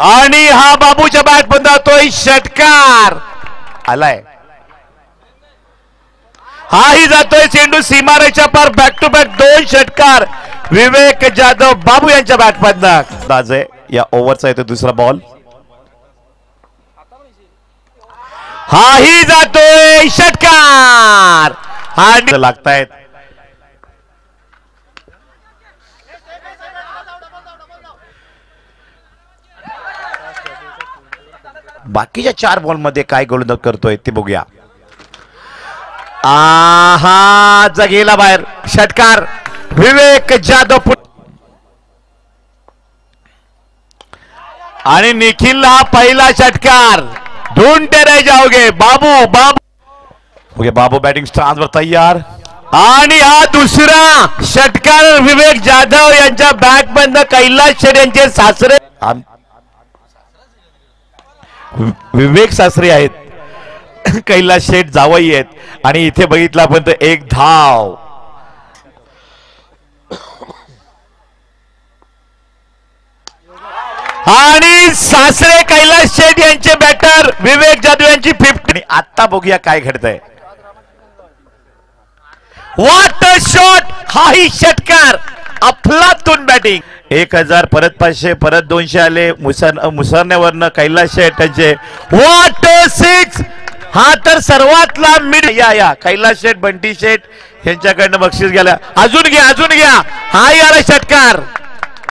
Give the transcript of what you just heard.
आणि हा बाबूच्या बॅट बंद होतोय, षटकार आलाय, हाही जातोय चेंडू सीमारेच्या पार, बॅक टू बॅक 2 षटकार विवेक जाधव बाबू यांच्या बॅट मधनं. दाजे या ओव्हरचा येतो दुसरा बॉल, हाही जातोय षटकार, हा लागतायत. बाकीच्या 4 बॉल मध्ये काय गोलंदाज करतोय ते बघूया. आहा जगेला बाहेर, षटकार विवेक जाधव. आणि निखिल हा पहिला षटकार, ढूंढते रह जाओगे बाबू. बाबू बाबू बॅटिंग स्टान्सवर तयार, आणि हा दुसरा षटकार विवेक जाधव यांच्या बॅट मधनं. कैलास शेठ यांचे सासरे विवेक सासरे आहेत, कैलास शेठ जावई आहेत. आणि इथे बघितलं आपण तर 1 धाव. आणि सासरे कैलास शेठ यांचे बॅटर विवेक जाधव यांची 50. आणि आता बघूया काय घडतंय. व्हॉट अ शॉट, हाही षटकार, अफलातून बॅटिंग. 1000 परत 500 परत 200 आले मुसरण्यावरनं कैलास शेठ यांचे. व्हॉट अ 6, हा तर सर्वात लांब मिड. या कैलास शेठ बंटी शेठ यांच्याकडनं बक्षीस गेला. अजून घ्या, हाही आला षटकार.